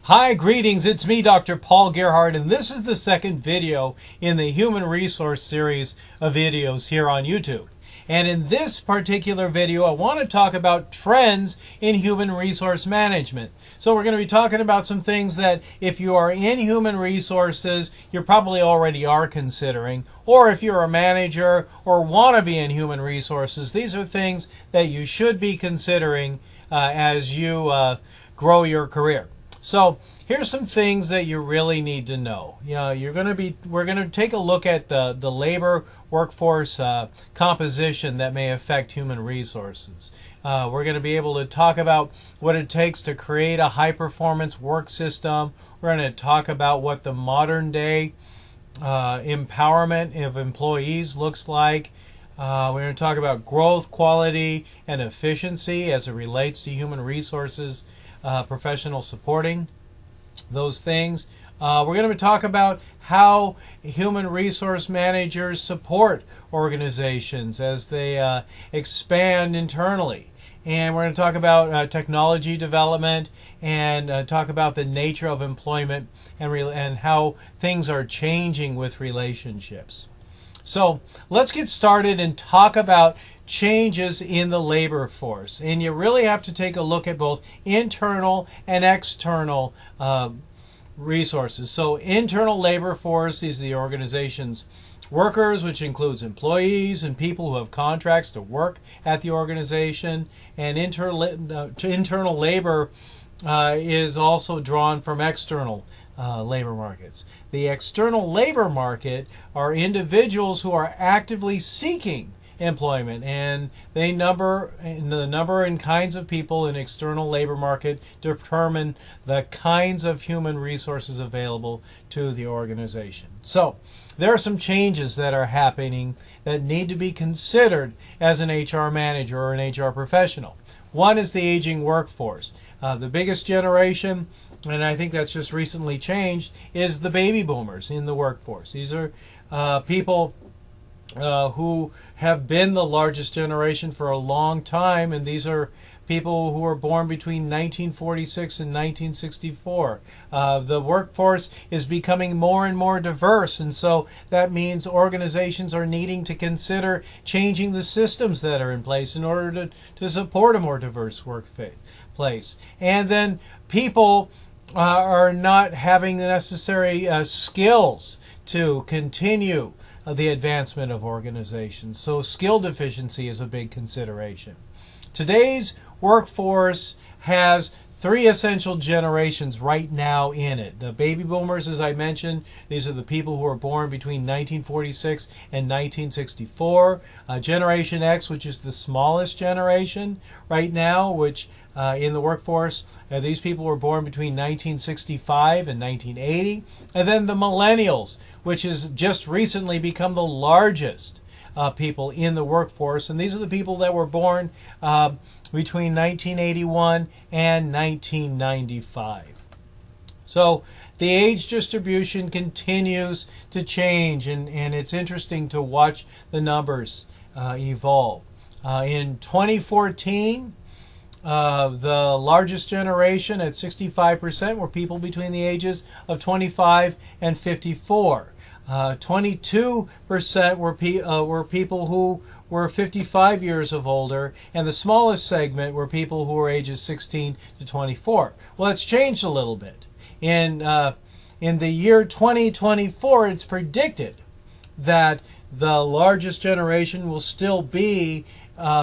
Hi, greetings. It's me, Dr. Paul Gerhardt, and this is the second video in the Human Resource series of videos here on YouTube. And in this particular video, I want to talk about trends in human resource management. So we're going to be talking about some things that if you are in human resources, you probably already are considering. Or if you're a manager or want to be in human resources, these are things that you should be considering as you grow your career. So here's some things that you really need to know. We're going to take a look at the labor workforce composition that may affect human resources. We're going to be able to talk about what it takes to create a high-performance work system. We're going to talk about what the modern-day empowerment of employees looks like. We're going to talk about growth, quality, and efficiency as it relates to human resources professional supporting those things. We're going to talk about how human resource managers support organizations as they expand internally. And we're going to talk about technology development and talk about the nature of employment and how things are changing with relationships. So let's get started and talk about changes in the labor force. And you really have to take a look at both internal and external resources. So internal labor force, these are the organization's workers, which includes employees and people who have contracts to work at the organization. And internal labor is also drawn from external labor markets. The external labor market are individuals who are actively seeking employment, and the number and kinds of people in external labor market determine the kinds of human resources available to the organization. So there are some changes that are happening that need to be considered as an HR manager or an HR professional. One is the aging workforce. The biggest generation, and I think that's just recently changed, is the baby boomers in the workforce. These are people who have been the largest generation for a long time, and these are people who were born between 1946 and 1964. The workforce is becoming more and more diverse, and so that means organizations are needing to consider changing the systems that are in place in order to support a more diverse workplace. And then people are not having the necessary skills to continue the advancement of organizations. So skill deficiency is a big consideration. Today's workforce has three essential generations right now in it. The baby boomers, as I mentioned, these are the people who were born between 1946 and 1964. Generation X, which is the smallest generation right now, which in the workforce, these people were born between 1965 and 1980. And then the millennials, which has just recently become the largest people in the workforce. And these are the people that were born between 1981 and 1995. So the age distribution continues to change, and it's interesting to watch the numbers evolve. In 2014, the largest generation at 65% were people between the ages of 25 and 54. 22% were people who were 55 years of older, and the smallest segment were people who were ages 16 to 24. Well, it's changed a little bit. In the year 2024, it's predicted that the largest generation will still be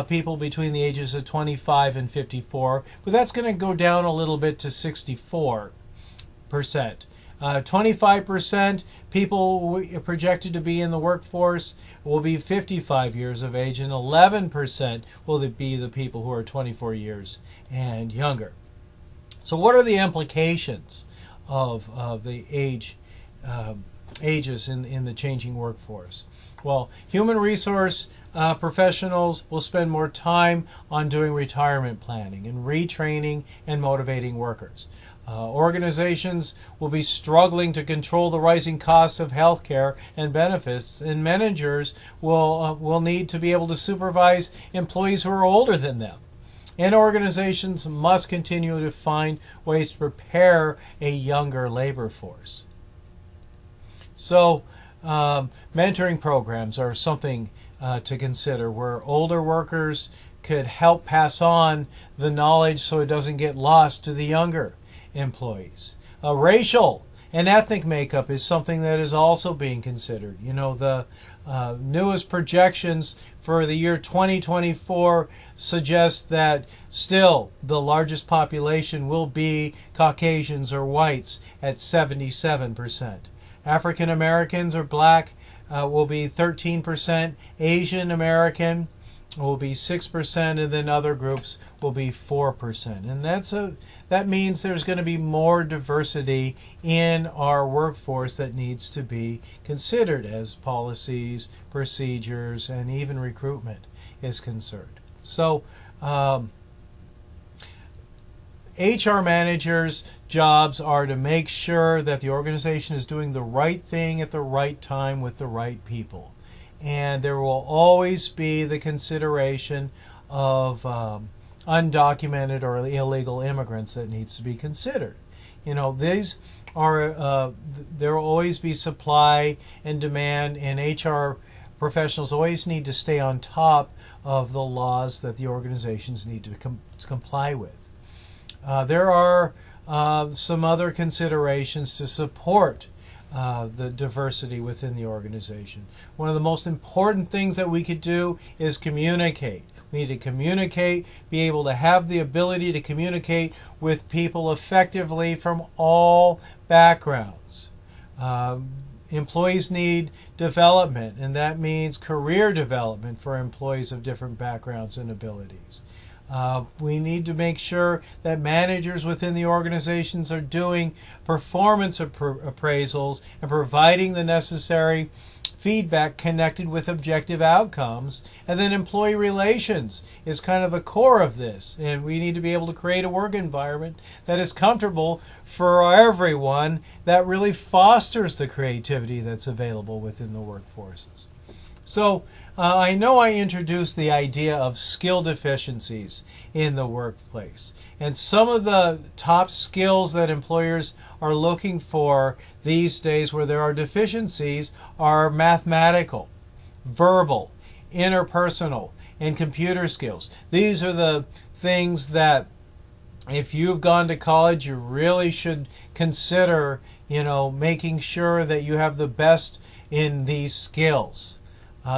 people between the ages of 25 and 54, but that's going to go down a little bit to 64%. 25% people projected to be in the workforce will be 55 years of age, and 11% will be the people who are 24 years and younger. So what are the implications of the ages in the changing workforce? Well, human resource professionals will spend more time on doing retirement planning and retraining and motivating workers. Organizations will be struggling to control the rising costs of healthcare and benefits, and managers will need to be able to supervise employees who are older than them. And organizations must continue to find ways to prepare a younger labor force. So, mentoring programs are something to consider, where older workers could help pass on the knowledge so it doesn't get lost to the younger employees. Racial and ethnic makeup is something that is also being considered. You know, the newest projections for the year 2024 suggest that still the largest population will be Caucasians or whites at 77%. African Americans or black will be 13%. Asian American will be 6%, and then other groups will be 4%. And that means there's going to be more diversity in our workforce that needs to be considered as policies, procedures, and even recruitment is concerned. So HR managers' jobs are to make sure that the organization is doing the right thing at the right time with the right people. And there will always be the consideration of undocumented or illegal immigrants that needs to be considered. You know, these are there will always be supply and demand, and HR professionals always need to stay on top of the laws that the organizations need to comply with. There are some other considerations to support the diversity within the organization. One of the most important things that we could do is communicate. We need to communicate, be able to have the ability to communicate with people effectively from all backgrounds. Employees need development, and that means career development for employees of different backgrounds and abilities. We need to make sure that managers within the organizations are doing performance appraisals and providing the necessary feedback connected with objective outcomes. And then employee relations is kind of the core of this. And we need to be able to create a work environment that is comfortable for everyone, that really fosters the creativity that's available within the workforces. So I know I introduced the idea of skill deficiencies in the workplace. And some of the top skills that employers are looking for these days where there are deficiencies are mathematical, verbal, interpersonal, and computer skills. These are the things that if you've gone to college, you really should consider, making sure that you have the best in these skills.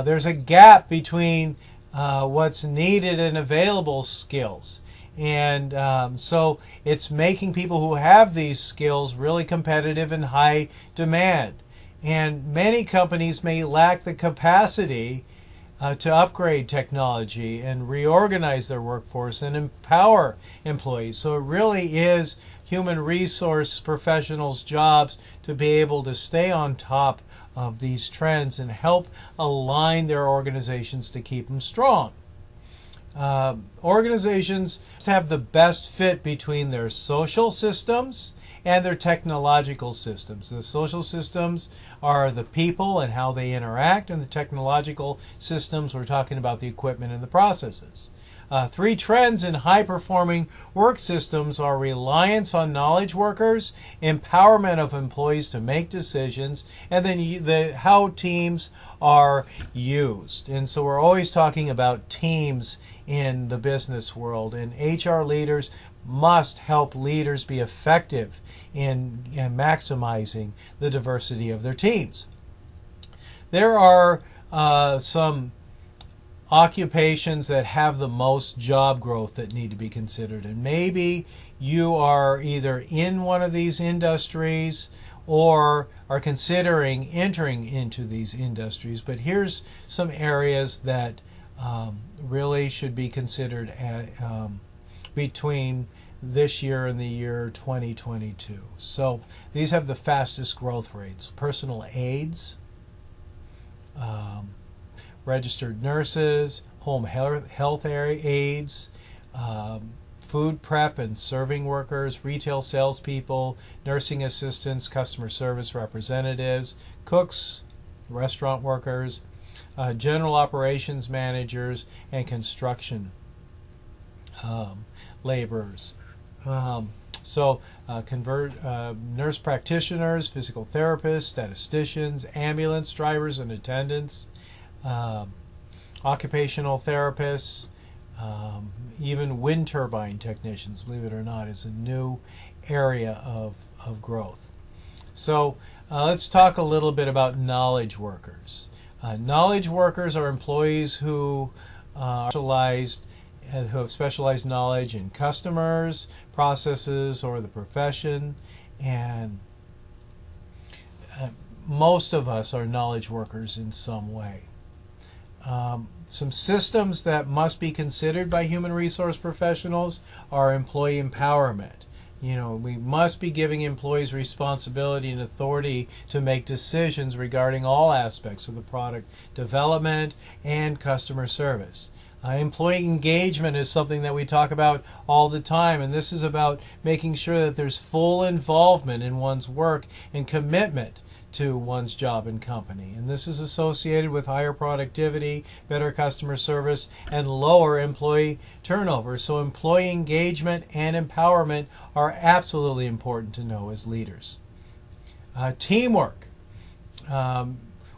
There's a gap between what's needed and available skills. And so it's making people who have these skills really competitive and high demand. And many companies may lack the capacity to upgrade technology and reorganize their workforce and empower employees. So it really is human resource professionals' jobs to be able to stay on top of these trends and help align their organizations to keep them strong. Organizations have the best fit between their social systems and their technological systems. The social systems are the people and how they interact, and the technological systems, we're talking about the equipment and the processes. Three trends in high-performing work systems are reliance on knowledge workers, empowerment of employees to make decisions, and then how teams are used. And so we're always talking about teams in the business world, and HR leaders must help leaders be effective in maximizing the diversity of their teams. There are some occupations that have the most job growth that need to be considered, and maybe you are either in one of these industries or are considering entering into these industries. But here's some areas that really should be considered between this year and the year 2022. So these have the fastest growth rates: personal aides, registered nurses, home health aides, food prep and serving workers, retail salespeople, nursing assistants, customer service representatives, cooks, restaurant workers, general operations managers, and construction laborers. Nurse practitioners, physical therapists, statisticians, ambulance drivers and attendants, occupational therapists, even wind turbine technicians, believe it or not, is a new area of growth. So let's talk a little bit about knowledge workers. Knowledge workers are employees who have specialized knowledge in customers, processes, or the profession, and most of us are knowledge workers in some way. Some systems that must be considered by human resource professionals are employee empowerment. We must be giving employees responsibility and authority to make decisions regarding all aspects of the product development and customer service. Employee engagement is something that we talk about all the time, and this is about making sure that there's full involvement in one's work and commitment to one's job and company. And this is associated with higher productivity, better customer service, and lower employee turnover. So employee engagement and empowerment are absolutely important to know as leaders. Teamwork.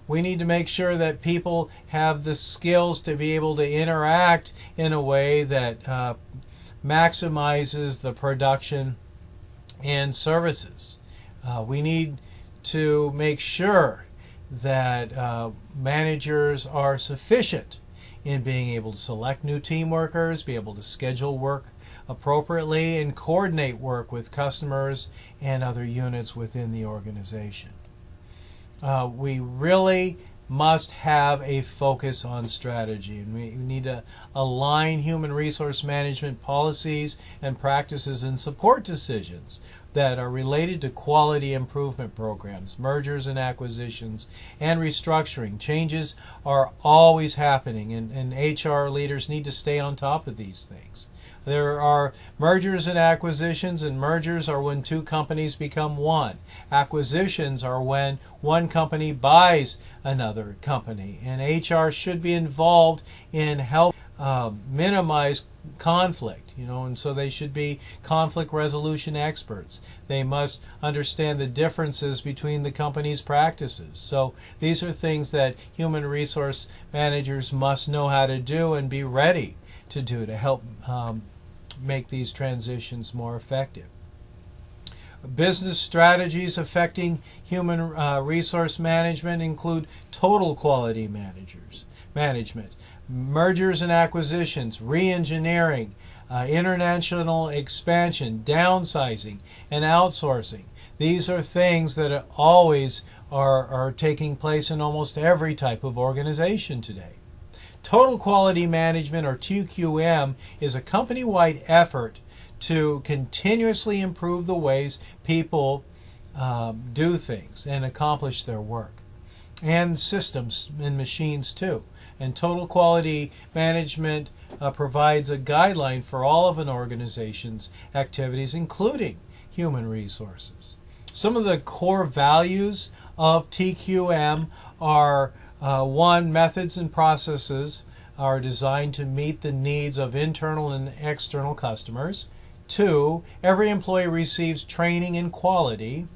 We need to make sure that people have the skills to be able to interact in a way that maximizes the production and services. We need to make sure that managers are sufficient in being able to select new team workers, be able to schedule work appropriately, and coordinate work with customers and other units within the organization. We really must have a focus on strategy, and we need to align human resource management policies and practices and support decisions that are related to quality improvement programs, mergers and acquisitions, and restructuring. Changes are always happening, and HR leaders need to stay on top of these things. There are mergers and acquisitions, and mergers are when two companies become one. Acquisitions are when one company buys another company, and HR should be involved in helping minimize conflict, and so they should be conflict resolution experts. They must understand the differences between the company's practices. So these are things that human resource managers must know how to do and be ready to do to help make these transitions more effective. Business strategies affecting human resource management include total quality management, mergers and acquisitions, re-engineering, international expansion, downsizing, and outsourcing. These are things that always are taking place in almost every type of organization today. Total quality management, or TQM, is a company-wide effort to continuously improve the ways people do things and accomplish their work, and systems and machines too. And total quality management provides a guideline for all of an organization's activities, including human resources. Some of the core values of TQM are 1. Methods and processes are designed to meet the needs of internal and external customers. 2. Every employee receives training in quality.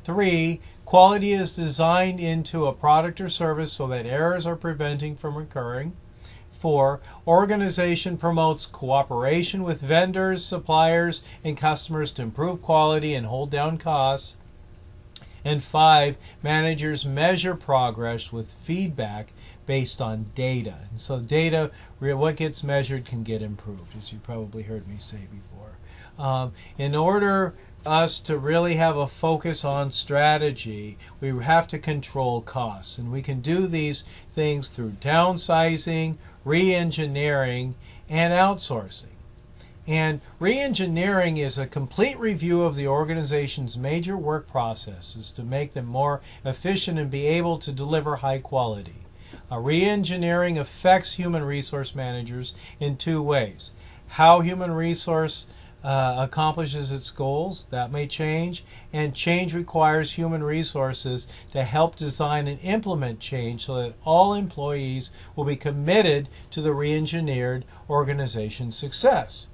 3. Quality is designed into a product or service so that errors are prevented from occurring. 4. Organization promotes cooperation with vendors, suppliers, and customers to improve quality and hold down costs. And 5, managers measure progress with feedback based on data. And so data, what gets measured can get improved, as you probably heard me say before. In order for us to really have a focus on strategy, we have to control costs. And we can do these things through downsizing, re-engineering, and outsourcing. And re-engineering is a complete review of the organization's major work processes to make them more efficient and be able to deliver high quality. Re-engineering affects human resource managers in 2 ways. How human resource accomplishes its goals, that may change, and change requires human resources to help design and implement change so that all employees will be committed to the re-engineered organization's success.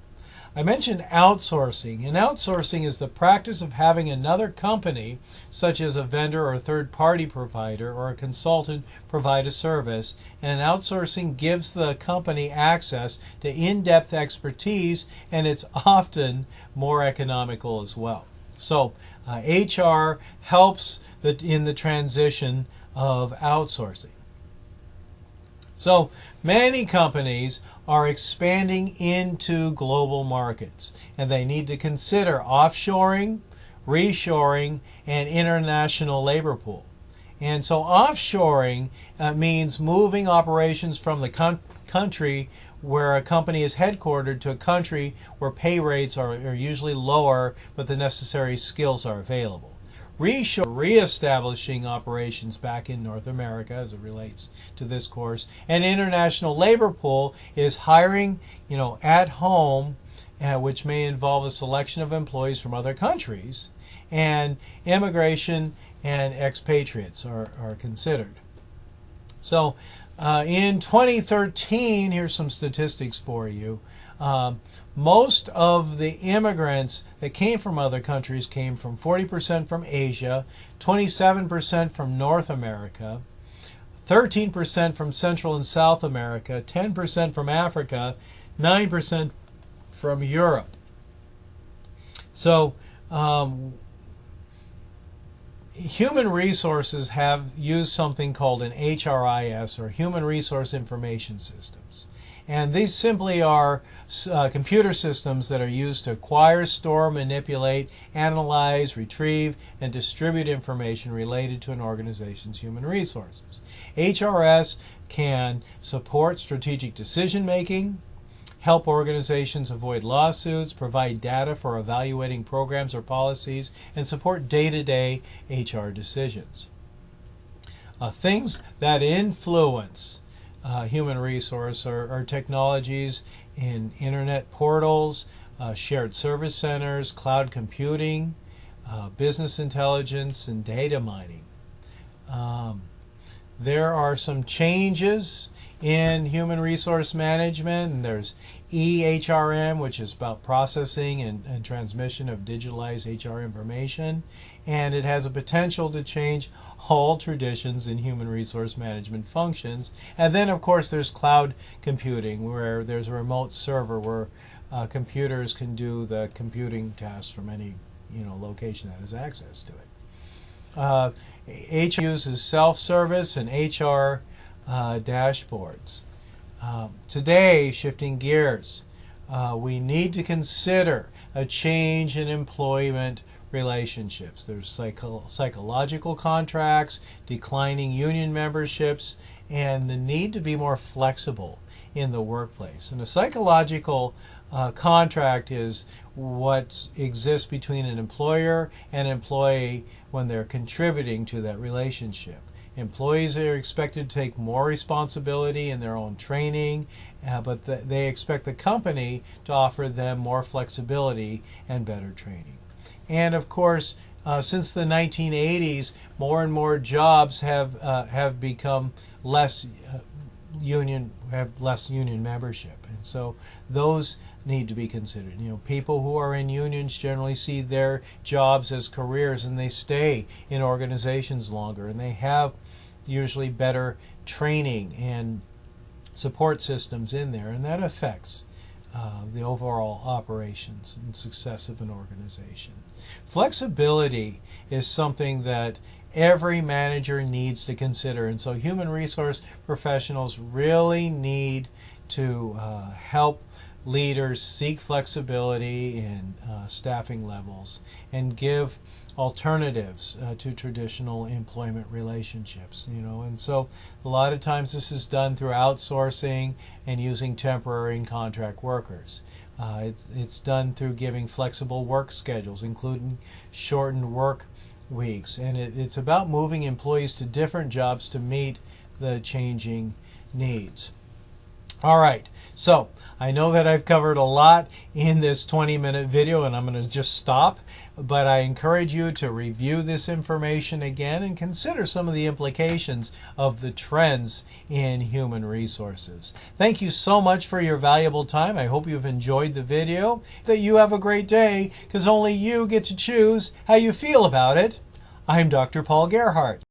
I mentioned outsourcing, and outsourcing is the practice of having another company, such as a vendor or third-party provider or a consultant, provide a service. And outsourcing gives the company access to in-depth expertise, and it's often more economical as well. So HR helps in the transition of outsourcing. So many companies are expanding into global markets, and they need to consider offshoring, reshoring, and international labor pool. And so offshoring means moving operations from the country where a company is headquartered to a country where pay rates are usually lower, but the necessary skills are available. Reestablishing operations back in North America as it relates to this course. And international labor pool is hiring, at home, which may involve a selection of employees from other countries, and immigration and expatriates are considered. So in 2013, here's some statistics for you. Most of the immigrants that came from other countries came from 40% from Asia, 27% from North America, 13% from Central and South America, 10% from Africa, 9% from Europe. So human resources have used something called an HRIS, or Human Resource Information Systems. And these simply are computer systems that are used to acquire, store, manipulate, analyze, retrieve, and distribute information related to an organization's human resources. HRS can support strategic decision making, help organizations avoid lawsuits, provide data for evaluating programs or policies, and support day-to-day HR decisions. Things that influence human resource are technologies in internet portals, shared service centers, cloud computing, business intelligence, and data mining. There are some changes in human resource management, and there's EHRM, which is about processing and transmission of digitalized HR information, and it has a potential to change all traditions in human resource management functions. And then, of course, there's cloud computing, where there's a remote server where computers can do the computing tasks from any location that has access to it. HR uses self-service and HR dashboards. Today, shifting gears, we need to consider a change in employment relationships. There's psychological contracts, declining union memberships, and the need to be more flexible in the workplace. And a psychological contract is what exists between an employer and employee when they're contributing to that relationship. Employees are expected to take more responsibility in their own training, but they expect the company to offer them more flexibility and better training. And of course, since the 1980s, more and more jobs have become less union membership, and so those need to be considered. People who are in unions generally see their jobs as careers, and they stay in organizations longer, and they have usually better training and support systems in there, and that affects the overall operations and success of an organization. Flexibility is something that every manager needs to consider, and so human resource professionals really need to help leaders seek flexibility in staffing levels and give alternatives to traditional employment relationships, and so a lot of times this is done through outsourcing and using temporary and contract workers. It's done through giving flexible work schedules, including shortened work weeks, and it's about moving employees to different jobs to meet the changing needs. All right, so I know that I've covered a lot in this 20-minute video, and I'm going to just stop. but I encourage you to review this information again and consider some of the implications of the trends in human resources. Thank you so much for your valuable time. I hope you've enjoyed the video, that you have a great day, because only you get to choose how you feel about it. I'm Dr. Paul Gerhardt.